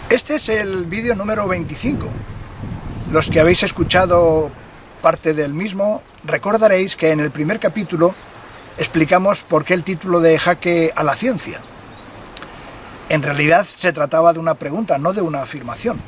Este es el vídeo número 25. Los que habéis escuchado parte del mismo, recordaréis que en el primer capítulo explicamos por qué el título de Jaque a la Ciencia. En realidad se trataba de una pregunta, no de una afirmación.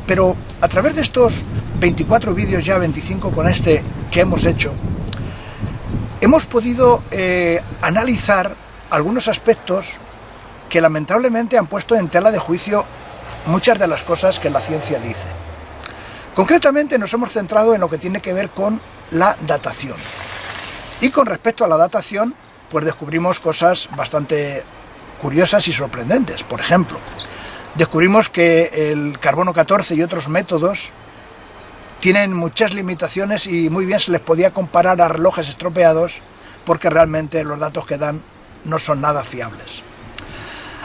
Pero a través de estos 24 vídeos, ya 25 con este que hemos hecho, hemos podido analizar algunos aspectos que lamentablemente han puesto en tela de juicio muchas de las cosas que la ciencia dice. Concretamente nos hemos centrado en lo que tiene que ver con la datación. Y con respecto a la datación, pues descubrimos cosas bastante curiosas y sorprendentes. Por ejemplo, descubrimos que el carbono 14 y otros métodos tienen muchas limitaciones y muy bien se les podía comparar a relojes estropeados porque realmente los datos que dan no son nada fiables.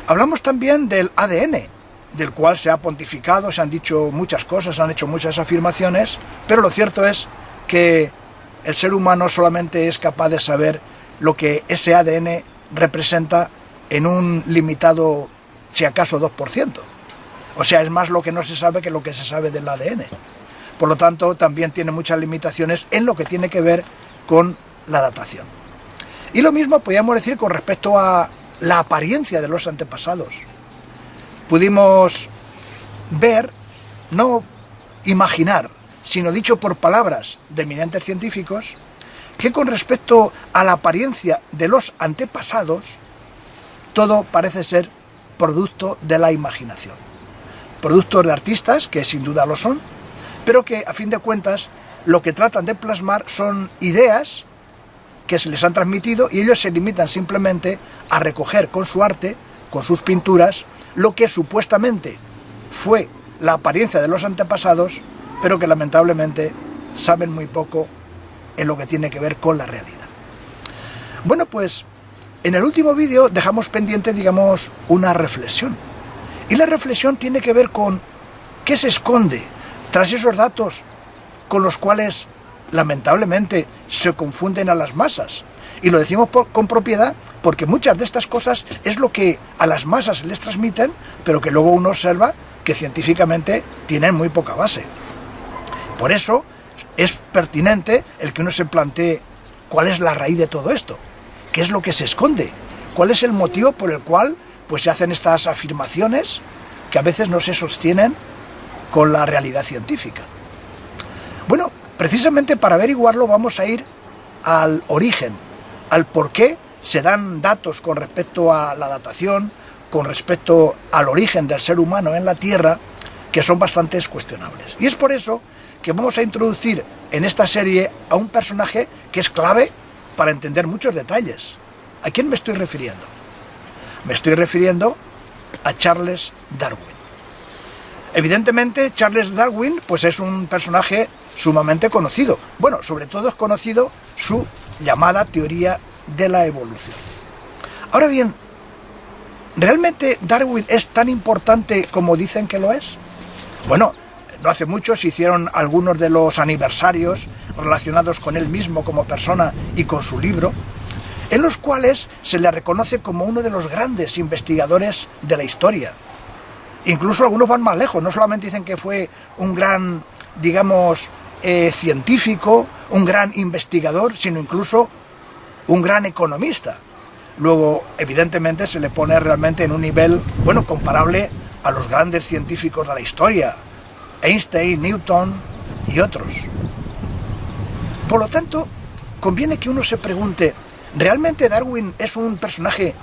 Hablamos también del ADN, del cual se ha pontificado, se han dicho muchas cosas, se han hecho muchas afirmaciones, pero lo cierto es que el ser humano solamente es capaz de saber lo que ese ADN representa en un limitado, si acaso, 2%. O sea, es más lo que no se sabe que lo que se sabe del ADN. Por lo tanto, también tiene muchas limitaciones en lo que tiene que ver con la datación. Y lo mismo podríamos decir con respecto a la apariencia de los antepasados. Pudimos ver, no imaginar, sino dicho por palabras de eminentes científicos, que con respecto a la apariencia de los antepasados, todo parece ser producto de la imaginación. Productos de artistas, que sin duda lo son, pero que a fin de cuentas lo que tratan de plasmar son ideas que se les han transmitido y ellos se limitan simplemente a recoger con su arte, con sus pinturas, lo que supuestamente fue la apariencia de los antepasados, pero que lamentablemente saben muy poco en lo que tiene que ver con la realidad. Bueno, pues en el último vídeo dejamos pendiente, digamos, una reflexión. Y la reflexión tiene que ver con qué se esconde tras esos datos con los cuales lamentablemente se confunden a las masas. Y lo decimos con propiedad porque muchas de estas cosas es lo que a las masas se les transmiten, pero que luego uno observa que científicamente tienen muy poca base. Por eso es pertinente el que uno se plantee cuál es la raíz de todo esto, qué es lo que se esconde, cuál es el motivo por el cual pues se hacen estas afirmaciones que a veces no se sostienen con la realidad científica. Bueno, precisamente para averiguarlo vamos a ir al origen, al por qué se dan datos con respecto a la datación, con respecto al origen del ser humano en la Tierra, que son bastante cuestionables. Y es por eso que vamos a introducir en esta serie a un personaje que es clave para entender muchos detalles. ¿A quién me estoy refiriendo? Me estoy refiriendo a Charles Darwin. Evidentemente, Charles Darwin pues es un personaje sumamente conocido. Bueno, sobre todo es conocido su llamada teoría de la evolución. Ahora bien, ¿realmente Darwin es tan importante como dicen que lo es? Bueno, no hace mucho se hicieron algunos de los aniversarios relacionados con él mismo como persona y con su libro, en los cuales se le reconoce como uno de los grandes investigadores de la historia. Incluso algunos van más lejos, no solamente dicen que fue un gran, digamos, científico, un gran investigador, sino incluso un gran economista. Luego, evidentemente, se le pone realmente en un nivel, bueno, comparable a los grandes científicos de la historia, Einstein, Newton y otros. Por lo tanto, conviene que uno se pregunte, ¿realmente Darwin es un personaje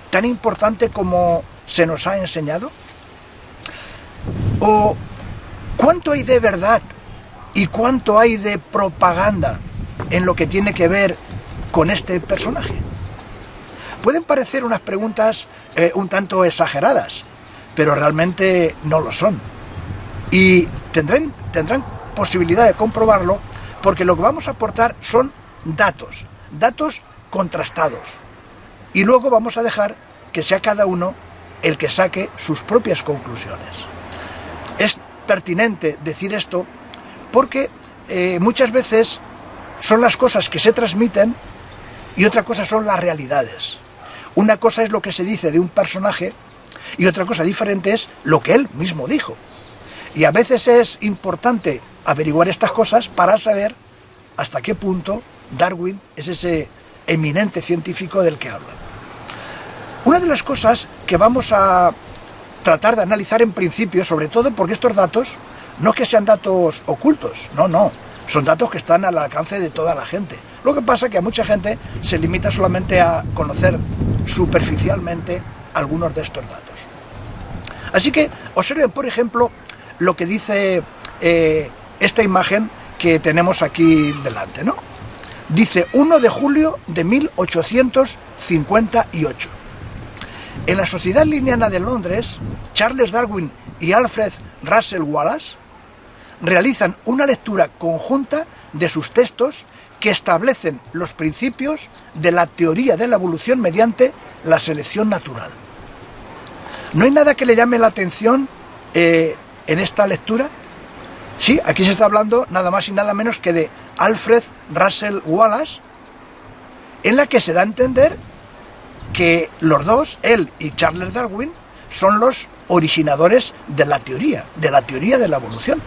tan importante como se nos ha enseñado? ¿O cuánto hay de verdad y cuánto hay de propaganda en lo que tiene que ver con este personaje? Pueden parecer unas preguntas un tanto exageradas, pero realmente no lo son. Y tendrán posibilidad de comprobarlo porque lo que vamos a aportar son datos contrastados. Y luego vamos a dejar que sea cada uno el que saque sus propias conclusiones. Es pertinente decir esto porque muchas veces son las cosas que se transmiten y otra cosa son las realidades. Una cosa es lo que se dice de un personaje y otra cosa diferente es lo que él mismo dijo. Y a veces es importante averiguar estas cosas para saber hasta qué punto Darwin es ese eminente científico del que hablan. Una de las cosas que vamos a tratar de analizar en principio, sobre todo porque estos datos no es que sean datos ocultos, no, son datos que están al alcance de toda la gente. Lo que pasa es que a mucha gente se limita solamente a conocer superficialmente algunos de estos datos. Así que observen, por ejemplo, lo que dice esta imagen que tenemos aquí delante, ¿no? Dice 1 de julio de 1858. En la Sociedad Linneana de Londres, Charles Darwin y Alfred Russel Wallace realizan una lectura conjunta de sus textos que establecen los principios de la teoría de la evolución mediante la selección natural. ¿No hay nada que le llame la atención en esta lectura? Sí, aquí se está hablando nada más y nada menos que de Alfred Russel Wallace, en la que se da a entender que los dos, él y Charles Darwin, son los originadores de la teoría de la evolución.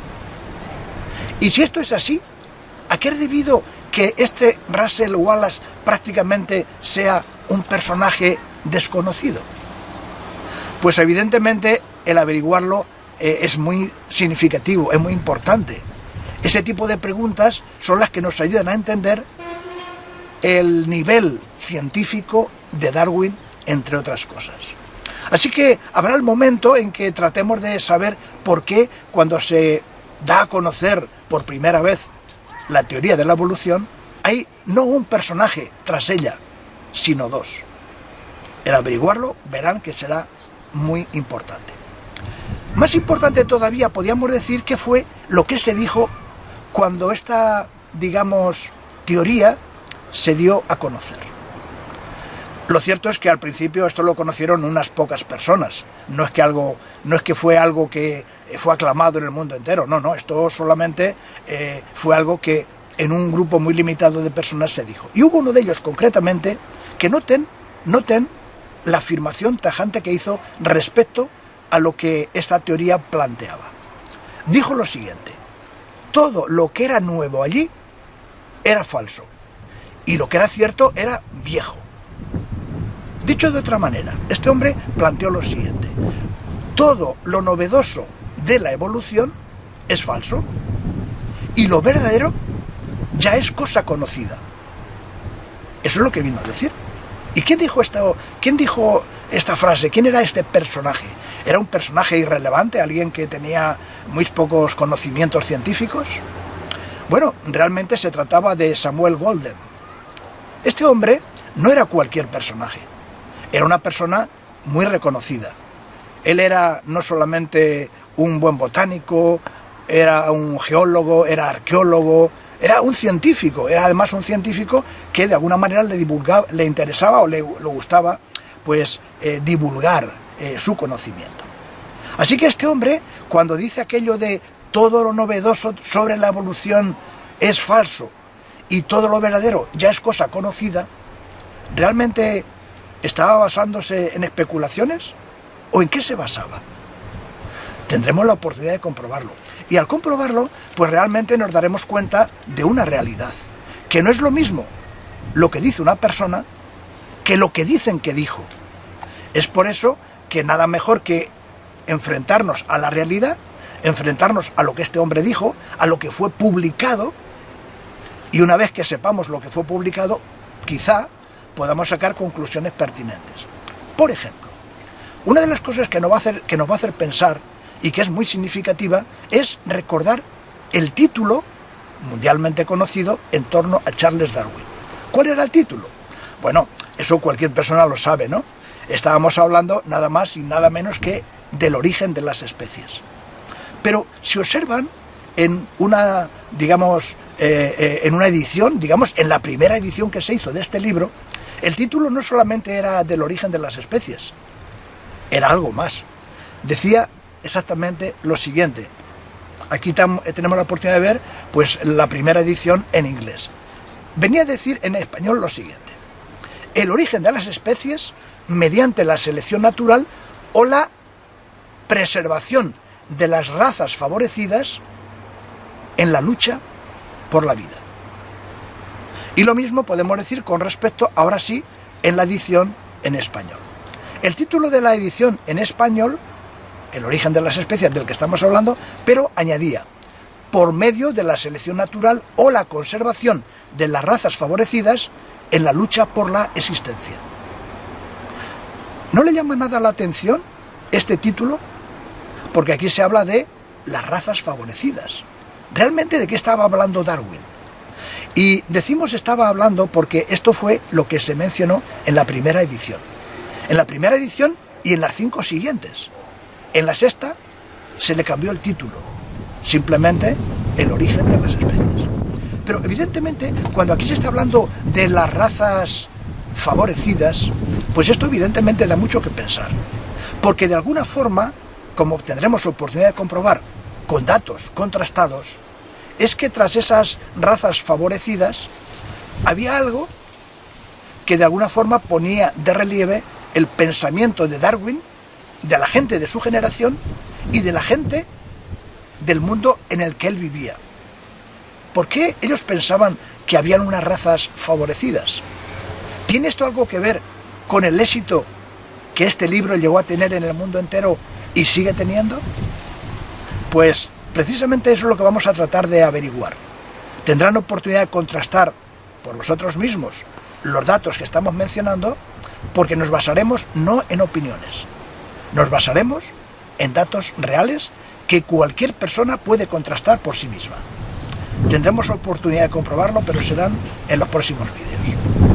Y si esto es así, ¿a qué es debido que este Russel Wallace prácticamente sea un personaje desconocido? Pues evidentemente el averiguarlo es muy significativo, es muy importante. Ese tipo de preguntas son las que nos ayudan a entender el nivel científico de Darwin, entre otras cosas. Así que habrá el momento en que tratemos de saber por qué cuando se da a conocer por primera vez la teoría de la evolución, hay no un personaje tras ella, sino dos. El averiguarlo verán que será muy importante. Más importante todavía, podríamos decir que fue lo que se dijo cuando esta, digamos, teoría se dio a conocer. Lo cierto es que al principio esto lo conocieron unas pocas personas. No es que fue algo que fue aclamado en el mundo entero. No, esto solamente fue algo que en un grupo muy limitado de personas se dijo. Y hubo uno de ellos concretamente que noten la afirmación tajante que hizo respecto a lo que esta teoría planteaba. Dijo lo siguiente: todo lo que era nuevo allí era falso, y lo que era cierto era viejo. Dicho de otra manera, este hombre planteó lo siguiente: todo lo novedoso de la evolución es falso, y lo verdadero ya es cosa conocida. Eso es lo que vino a decir. ¿Y quién dijo esto? ¿Quién dijo esta frase? ¿Quién era este personaje? ¿Era un personaje irrelevante? ¿Alguien que tenía muy pocos conocimientos científicos? Bueno, realmente se trataba de Samuel Golding. Este hombre no era cualquier personaje. Era una persona muy reconocida. Él era no solamente un buen botánico, era un geólogo, era arqueólogo, era un científico, era además un científico que de alguna manera le interesaba o le gustaba pues divulgar su conocimiento. Así que este hombre, cuando dice aquello de todo lo novedoso sobre la evolución es falso y todo lo verdadero ya es cosa conocida, ¿realmente estaba basándose en especulaciones? ¿O en qué se basaba? Tendremos la oportunidad de comprobarlo. Y al comprobarlo, pues realmente nos daremos cuenta de una realidad, que no es lo mismo lo que dice una persona que lo que dicen que dijo. Es por eso que nada mejor que enfrentarnos a la realidad, enfrentarnos a lo que este hombre dijo, a lo que fue publicado, y una vez que sepamos lo que fue publicado, quizá podamos sacar conclusiones pertinentes. Por ejemplo, una de las cosas que nos va a hacer pensar, y que es muy significativa, es recordar el título mundialmente conocido en torno a Charles Darwin. ¿Cuál era el título? Bueno, eso cualquier persona lo sabe, ¿no? Estábamos hablando nada más y nada menos que del origen de las especies. Pero si observan en una, digamos, en una edición, digamos, en la primera edición que se hizo de este libro, el título no solamente era del origen de las especies, era algo más. Decía exactamente lo siguiente. Aquí tenemos la oportunidad de ver pues la primera edición en inglés. Venía a decir en español lo siguiente: el origen de las especies mediante la selección natural o la preservación de las razas favorecidas en la lucha por la vida. Y lo mismo podemos decir con respecto, ahora sí, en la edición en español. El título de la edición en español, El origen de las especies del que estamos hablando, pero añadía, por medio de la selección natural o la conservación de las razas favorecidas en la lucha por la existencia. ¿No le llama nada la atención este título? Porque aquí se habla de las razas favorecidas. ¿Realmente de qué estaba hablando Darwin? Y decimos estaba hablando porque esto fue lo que se mencionó en la primera edición. En la primera edición y en las 5 siguientes. En la sexta se le cambió el título. Simplemente El origen de las especies. Pero evidentemente, cuando aquí se está hablando de las razas favorecidas, pues esto evidentemente da mucho que pensar. Porque de alguna forma, como tendremos oportunidad de comprobar con datos contrastados, es que tras esas razas favorecidas había algo que de alguna forma ponía de relieve el pensamiento de Darwin, de la gente de su generación y de la gente del mundo en el que él vivía. ¿Por qué ellos pensaban que habían unas razas favorecidas? ¿Tiene esto algo que ver con el éxito que este libro llegó a tener en el mundo entero y sigue teniendo? Pues precisamente eso es lo que vamos a tratar de averiguar. Tendrán oportunidad de contrastar por vosotros mismos los datos que estamos mencionando, porque nos basaremos no en opiniones, nos basaremos en datos reales que cualquier persona puede contrastar por sí misma. Tendremos oportunidad de comprobarlo, pero serán en los próximos vídeos.